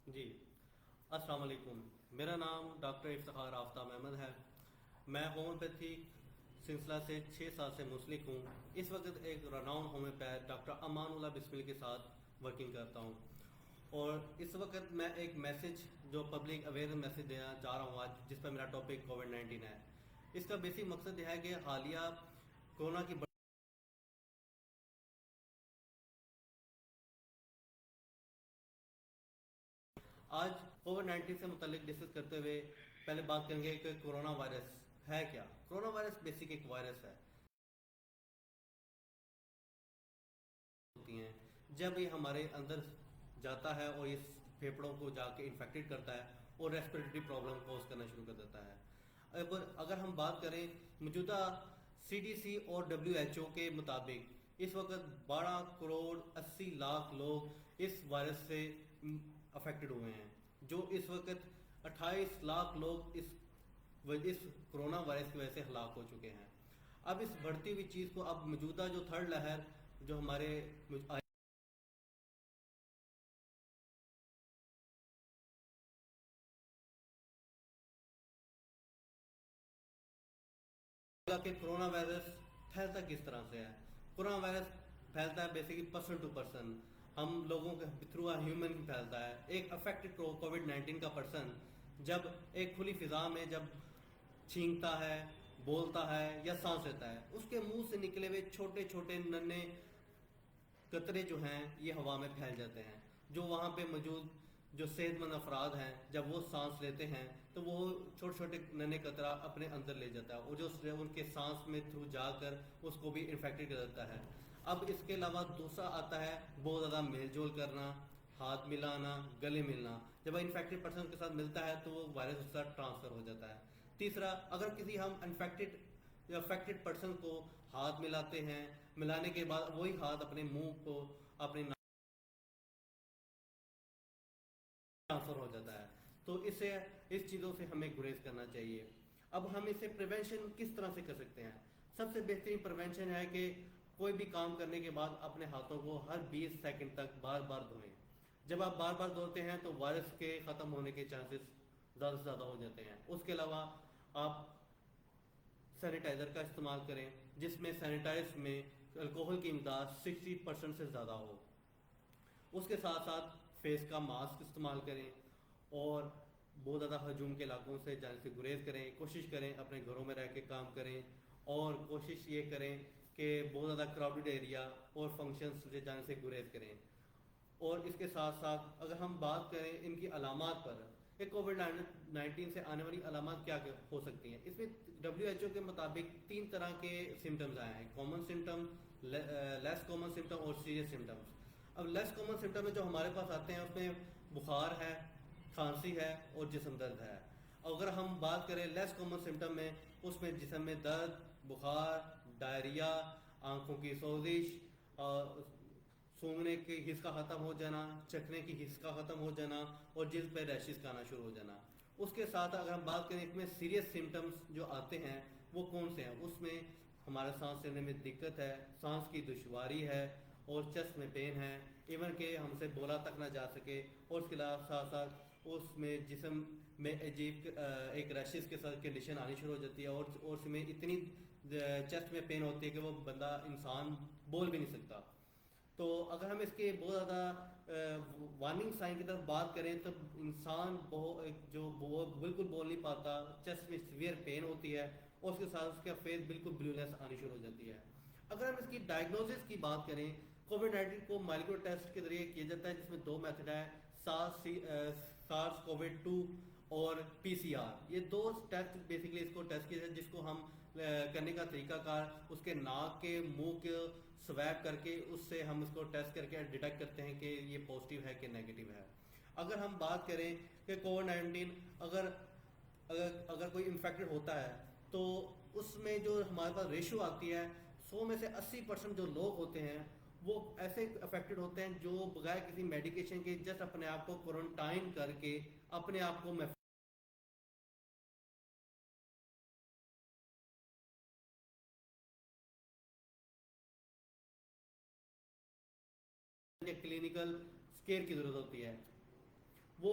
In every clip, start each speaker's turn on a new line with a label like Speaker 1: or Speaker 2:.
Speaker 1: جی السلام علیکم. میرا نام ڈاکٹر افتخار آفتاب احمد ہے. میں ہومیوپیتھی سلسلہ سے 6 سال سے منسلک ہوں. اس وقت ایک رناؤن ہومیوپیتھ ڈاکٹر امان اللہ بسمل کے ساتھ ورکنگ کرتا ہوں. اور اس وقت میں ایک میسج جو پبلک اویئرنس میسج دینا چاہ رہا ہوں آج، جس پر میرا ٹاپک کووڈ-19 ہے. اس کا بیسک مقصد یہ ہے کہ حالیہ کورونا کی آج کووڈ-19 سے متعلق ڈسکس کرتے ہوئے پہلے بات کریں گے کہ کورونا وائرس ہے کیا. کورونا وائرس بیسک ایک وائرس ہے. ہوتی ہیں جب یہ ہمارے اندر جاتا ہے اور اس پھیپھڑوں کو جا کے انفیکٹڈ کرتا ہے اور ریسپریٹری پرابلم کوز کرنا شروع کر دیتا ہے. اگر ہم بات کریں موجودہ CDC اور WHO کے مطابق اس وقت 12 کروڑ 80 لاکھ لوگ اس وائرس سے افیکٹڈ ہوئے ہیں، جو اس وقت 28 لاکھ لوگ اس کرونا وائرس کی وجہ سے ہلاک ہو چکے ہیں. اب اس بڑھتی ہوئی چیز کو اب موجودہ جو تھرڈ لہر جو ہمارے کہ کرونا وائرس پھیلتا کس طرح سے ہے. کرونا وائرس پھیلتا ہے بیسیکلی پرسن ٹو پرسن، ہم لوگوں کے تھرو ہیومن پھیلتا ہے. ایک افیکٹڈ کووڈ-19 کا پرسن جب ایک کھلی فضا میں جب چھینکتا ہے، بولتا ہے یا سانس لیتا ہے، اس کے منہ سے نکلے ہوئے چھوٹے چھوٹے ننے قطرے جو ہیں یہ ہوا میں پھیل جاتے ہیں. جو وہاں پہ موجود جو صحت مند افراد ہیں جب وہ سانس لیتے ہیں تو وہ چھوٹے چھوٹے ننے قطرہ اپنے اندر لے جاتا ہے اور جو ان کے سانس میں تھرو جا کر اس کو بھی انفیکٹڈ کر دیتا ہے. اب اس کے علاوہ دوسرا آتا ہے بہت زیادہ میل جول کرنا، ہاتھ ملانا، گلے ملنا. جب انفیکٹڈ پرسن کے ساتھ ملتا ہے تو وہ وائرس اس کا ٹرانسفر ہو جاتا ہے. تیسرا، اگر کسی ہم انفیکٹڈ یا افیکٹڈ پرسن کو ہاتھ ملاتے ہیں، ملانے کے بعد وہی ہاتھ اپنے منہ کو اپنے ٹرانسفر ہو جاتا ہے، تو اس چیزوں سے ہمیں گریز کرنا چاہیے. اب ہم اسے پریونشن کس طرح سے کر سکتے ہیں؟ سب سے بہترین پریونشن ہے کہ کوئی بھی کام کرنے کے بعد اپنے ہاتھوں کو ہر 20 سیکنڈ تک بار بار دھوئیں. جب آپ بار بار دھوتے ہیں تو وائرس کے ختم ہونے کے چانسز زیادہ سے زیادہ ہو جاتے ہیں. اس کے علاوہ آپ سینیٹائزر کا استعمال کریں، جس میں سینیٹائز میں الکوہل کی مقدار 60% سے زیادہ ہو. اس کے ساتھ ساتھ فیس کا ماسک استعمال کریں اور بہت زیادہ ہجوم کے علاقوں سے جانے سے گریز کریں. کوشش کریں اپنے گھروں میں رہ کے کام کریں اور کوشش یہ کریں کہ بہت زیادہ کراؤڈڈ ایریا اور فنکشنز سے جانے سے گریز کریں. اور اس کے ساتھ ساتھ اگر ہم بات کریں ان کی علامات پر کہ کووڈ-19 سے آنے والی علامات کیا ہو سکتی ہیں، اس میں WHO کے مطابق 3 طرح کے سمٹمز آئے ہیں: کامن سمٹم، لیس کامن سمٹم اور سیریس سمٹمز. اب لیس کامن سمٹم میں جو ہمارے پاس آتے ہیں اس میں بخار ہے، کھانسی ہے اور جسم درد ہے. اگر ہم بات کریں لیس کامن سمٹم میں، اس میں جسم میں درد، بخار، ڈائریا، آنکھوں کی سوزش، سونگنے کی حس کا ختم ہو جانا، چکھنے کی حس کا ختم ہو جانا اور جلد پہ ریشز کا آنا شروع ہو جانا. اس کے ساتھ اگر ہم بات کریں اس میں سیریس سمٹمز جو آتے ہیں وہ کون سے ہیں، اس میں ہمارا سانس لینے میں دقت ہے، سانس کی دشواری ہے اور چیسٹ میں پین ہے، ایون کہ ہم سے بولا تک نہ جا سکے. اور اس کے علاوہ ساتھ ساتھ اس میں جسم میں عجیب ایک ریشز کے ساتھ کنڈیشن آنی شروع ہو جاتی ہے اور اس میں اتنی چیسٹ میں پین ہوتی ہے کہ وہ بندہ انسان بول بھی نہیں سکتا. تو اگر ہم اس کے بہت زیادہ وارننگ سائن کی طرف بات کریں تو انسان جو بالکل بول نہیں پاتا، چیسٹ میں سیویئر پین ہوتی ہے اور اس کے ساتھ اس کا فیس بالکل بلونیس آنی شروع ہو جاتی ہے. اگر ہم اس کی ڈائگنوسس کی بات کریں، کووڈ-19 کو مالیکولر ٹیسٹ کے ذریعے کیا جاتا ہے، جس میں 2 میتھڈ ہیں: سارس کووڈ 2 اور PCR. یہ 2 ٹیسٹ بیسکلی اس کو ٹیسٹ کیا جاتا ہے، جس کو ہم کرنے کا طریقہ کار اس کے ناک کے منہ کے سویپ کر کے اس سے ہم اس کو ٹیسٹ کر کے ڈیٹیکٹ کرتے ہیں کہ یہ پازیٹیو ہے کہ نیگیٹو ہے. اگر ہم بات کریں کہ کووڈ-19 اگر کوئی انفیکٹڈ ہوتا ہے تو اس میں جو ہمارے پاس ریشو آتی ہے، 100 میں سے 80% جو لوگ ہوتے ہیں وہ ایسے افیکٹڈ ہوتے ہیں جو بغیر کسی میڈیکیشن کے جسٹ اپنے آپ کو کوارنٹائن کر کے اپنے آپ کو کلینکل اسکیئر کی ضرورت ہوتی ہے. وہ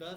Speaker 1: 10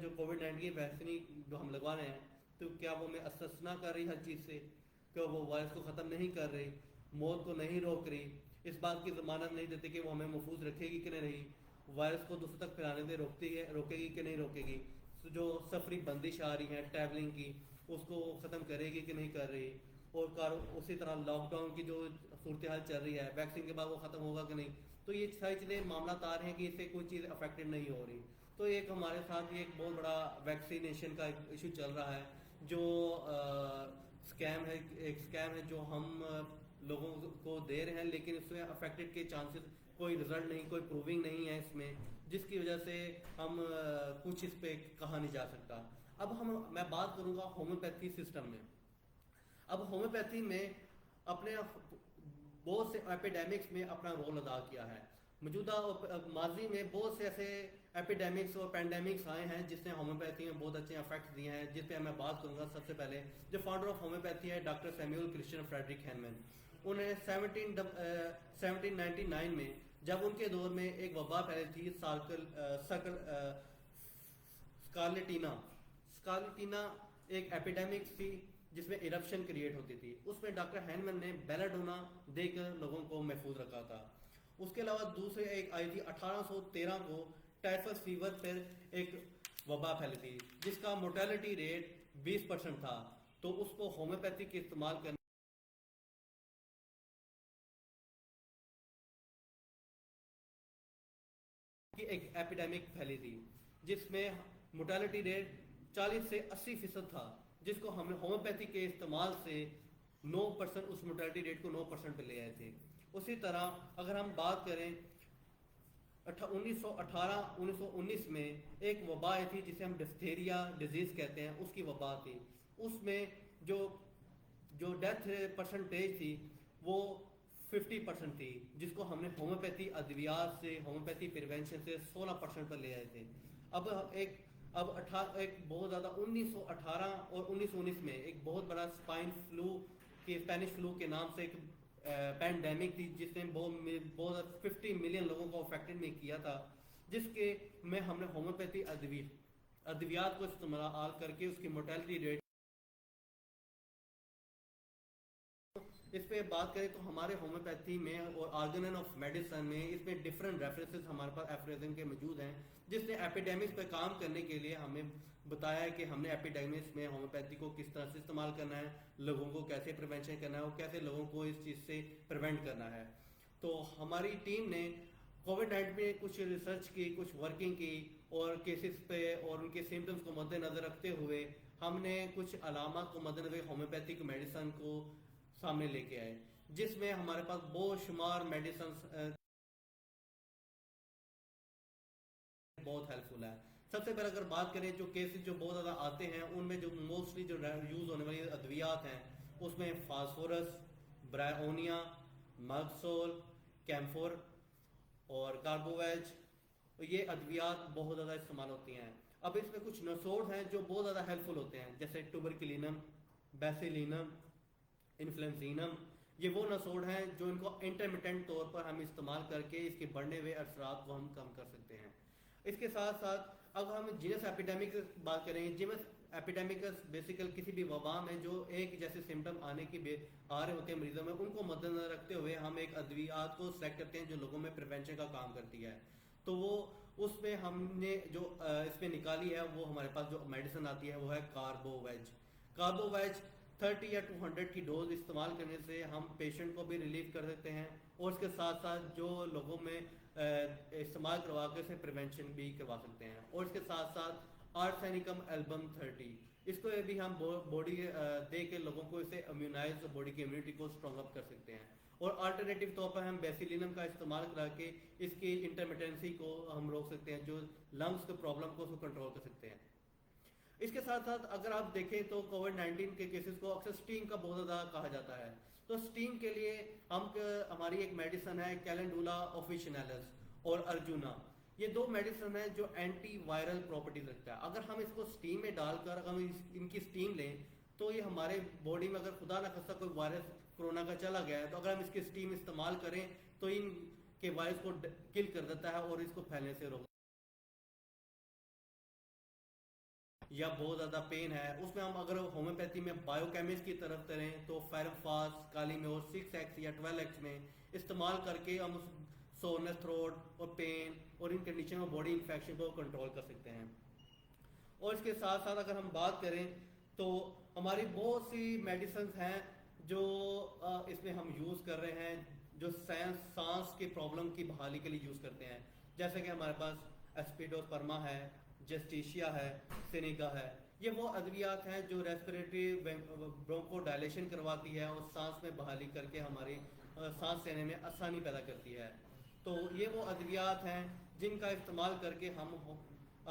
Speaker 1: جو کووڈ-19 ویکسین جو ہم لگوا رہے ہیں تو کیا وہ ہمیں استثنا کر رہی ہر چیز سے؟ کہ وہ وائرس کو ختم نہیں کر رہی، موت کو نہیں روک رہی، اس بات کی ضمانت نہیں دیتی کہ وہ ہمیں محفوظ رکھے گی کہ نہیں، وائرس کو دوسروں تک پھیلانے سے روکے گی کہ نہیں روکے گی، جو سفری بندش آ رہی ہے ٹریولنگ کی اس کو ختم کرے گی کہ نہیں کر رہی، اور اسی طرح لاک ڈاؤن کی جو صورتحال چل رہی ہے ویکسین کے بعد وہ ختم ہوگا کہ نہیں. تو یہ ساری چیزیں معاملات آ رہے ہیں کہ اس سے کوئی چیز افیکٹڈ نہیں ہو رہی. تو ایک ہمارے ساتھ یہ ایک بہت بڑا ویکسینیشن کا ایشو چل رہا ہے جو ایک اسکیم ہے جو ہم لوگوں کو دے رہے ہیں لیکن اس میں افیکٹڈ کے چانسز کوئی رزلٹ نہیں، کوئی پروونگ نہیں ہے اس میں، جس کی وجہ سے ہم کچھ اس پہ کہا نہیں جا سکتا. اب میں بات کروں گا ہومیوپیتھی سسٹم میں. اب ہومیوپیتھی میں اپنے بہت سے ایپیڈیمکس میں اپنا رول ادا کیا ہے. موجودہ ماضی میں بہت سے ایسے ایپیڈیمکس اور پینڈیمکس آئے ہیں جس نے ہومیوپیتھی میں بہت اچھے افیکٹس دیے ہیں، جس پہ میں بات کروں گا. سب سے پہلے جو فاؤنڈر آف ہومیوپیتھی ہے ڈاکٹر سیمیول کرسچین فریڈرک ہینمن. انہیں 1799 میں جب ان کے دور میں ایک وبا پھیلی تھی اسکارلیٹینا ایک ایپیڈیمک تھی جس میں ایرپشن کریٹ ہوتی تھی. اس میں ڈاکٹر ہینمن نے بیلاڈونا دے کر لوگوں کو محفوظ رکھا تھا. اس کے علاوہ دوسرے ایک آئی تھی 1813 کو ٹائفس فیور پر ایک وبا پھیلی تھی جس کا مورٹیلٹی ریٹ 20% تھا. تو اس کو ہومیوپیتھی کے استعمال کرنے کی ایک ایپیڈیمک پھیلی تھی جس میں مورٹیلٹی ریٹ 40 سے 80% تھا، جس کو ہم نے ہومیوپیتھی کے استعمال سے 9% اس مورٹیلٹی ریٹ کو 9% پہ لے آئے تھے. اسی طرح اگر ہم بات کریں 1919 میں ایک وبا آئی تھی جسے ہم ڈفتیریا ڈیزیز کہتے ہیں، اس کی وبا تھی. اس میں جو ڈیتھ پرسنٹیج تھی وہ 50% تھی، جس کو ہم نے ہومیوپیتھی ادویات سے ہومیوپیتھی پریونشن سے 16% پر لے آئے تھے. اب ایک بہت زیادہ 1918 اور 1919 میں ایک بہت بڑا اسپینش فلو کے نام سے ایک پینڈیمک تھی جس نے بہت 50 ملین لوگوں کو افیکٹڈ میں کیا تھا، جس کے میں ہم نے ہومیوپیتھی ادویات کو استعمال کر کے اس کی مورٹیلٹی ریٹ. اس پہ بات کریں تو ہمارے ہومیوپیتھی میں اور آرگنن آف میڈیسن میں اس میں ڈفرینٹ ریفرنسز ہمارے پاس ایفریزم کے موجود ہیں جس نے ایپیڈیمکس پہ کام کرنے کے لیے ہمیں بتایا ہے کہ ہم نے ایپیڈیمکس میں ہومیوپیتھی کو کس طرح سے استعمال کرنا ہے، لوگوں کو کیسے پریونشن کرنا ہے اور کیسے لوگوں کو اس چیز سے پریونٹ کرنا ہے. تو ہماری ٹیم نے کووڈ-19 میں کچھ ریسرچ کی، کچھ ورکنگ کی اور کیسز پہ اور ان کے سمٹمز کو مد نظر رکھتے ہوئے ہم نے کچھ علامات کو مد نظر ہومیوپیتھک میڈیسن کو سامنے لے کے آئے، جس میں ہمارے پاس بہت شمار میڈیسنز بہت ہیلپ فل ہے. سب سے پہلے اگر بات کریں جو کیسز جو بہت زیادہ آتے ہیں ان میں جو موسٹلی جو یوز ہونے والی ادویات ہیں اس میں فاسفورس، برائونیا، مگسول، کیمفور اور کاربوویج، یہ ادویات بہت زیادہ استعمال ہوتی ہیں. اب اس میں کچھ نسوڑ ہیں جو بہت زیادہ ہیلپ فل ہوتے ہیں جیسے ٹوبرکلینم، بیسیلینم، انفلوئنزینم. یہ وہ نسوڑ ہیں جو ان کو انٹرمیٹنٹ طور پر ہم استعمال کر کے اس کے بڑھنے ہوئے اثرات کو ہم کم کر سکتے ہیں. اس کے ساتھ ساتھ اب ہم جینس ایپیڈیمک کی بات کریں. جینس ایپیڈیمکس بیسیکل کسی بھی وبا میں جو ایک جیسے سمٹم آ رہے ہوتے ہیں مریضوں میں، ان کو مد نظر رکھتے ہوئے ہم ایک ادویات کو سلیکٹ کرتے ہیں جو لوگوں میں پریونشن کا کام کرتی ہے. تو وہ اس میں ہم نے جو اس میں نکالی ہے وہ ہمارے پاس جو میڈیسن آتی ہے وہ ہے کاربوویج 30 یا 200 کی ڈوز استعمال کرنے سے ہم پیشنٹ کو بھی ریلیف کر سکتے ہیں اور اس کے ساتھ ساتھ جو لوگوں میں استعمال کروا کے اسے پریونشن بھی کروا سکتے ہیں. اور اس کے ساتھ ساتھ آرسینیکم ایلبم 30، اس کو بھی ہم باڈی دے کے لوگوں کو اسے امیونائز باڈی کی امیونٹی کو اسٹرانگ اپ کر سکتے ہیں. اور الٹرنیٹیو طور پر ہم بیسیلینم کا استعمال کرا کے اس کی انٹرمیٹنسی کو ہم روک سکتے ہیں، جو لنگس کے پرابلم کو اس کو کنٹرول کر سکتے ہیں. اس کے ساتھ ساتھ اگر آپ دیکھیں تو کووڈ-19 کے کیسز کو اکثر اسٹیم کا بہت زیادہ کہا جاتا ہے. تو اسٹیم کے لیے ہماری ایک میڈیسن ہے کیلنڈولا آفیشنیلس اور ارجونا. یہ دو میڈیسن ہیں جو اینٹی وائرل پراپرٹیز رکھتا ہے. اگر ہم اس کو اسٹیم میں ڈال کر اگر ہم ان کی اسٹیم لیں تو یہ ہمارے باڈی میں اگر خدا نہ خواستہ کوئی وائرس کورونا کا چلا گیا ہے تو اگر ہم اس کی اسٹیم استعمال کریں تو ان کے وائرس کو کل کر دیتا ہے اور اس کو پھیلنے سے روک یا بہت زیادہ پین ہے، اس میں ہم اگر ہومیوپیتھی میں بایو کیمسٹ کی طرف کریں تو فیرمفاس کالی میور 6x یا 12x میں استعمال کر کے ہم اس سورنس تھروٹ اور پین اور ان کنڈیشن میں باڈی انفیکشن کو کنٹرول کر سکتے ہیں. اور اس کے ساتھ ساتھ اگر ہم بات کریں تو ہماری بہت سی میڈیسنس ہیں جو اس میں ہم یوز کر رہے ہیں، جو سانس کی پرابلم کی بحالی کے لیے یوز کرتے ہیں. جیسے کہ ہمارے پاس اسپیڈوسپرما ہے، جسٹیشیا ہے، سینیگا ہے. یہ وہ ادویات ہیں جو ریسپریٹری برونکو ڈائلیشن کرواتی ہے اور سانس میں بحالی کر کے ہماری سانس لینے میں آسانی پیدا کرتی ہے. تو یہ وہ ادویات ہیں جن کا استعمال کر کے ہم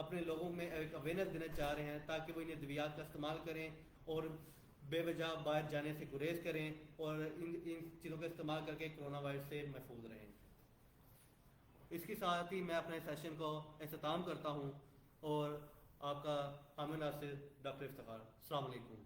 Speaker 1: اپنے لوگوں میں ایک اویئرنیس دینا چاہ رہے ہیں تاکہ وہ ان ادویات کا استعمال کریں اور بے وجہ باہر جانے سے گریز کریں اور ان چیزوں کا استعمال کر کے کرونا وائرس سے محفوظ رہیں. اس کے ساتھ ہی میں اپنے سیشن کو اختتام کرتا ہوں اور آپ کا حامد ناصر ڈاکٹر افتخار. السلام علیکم.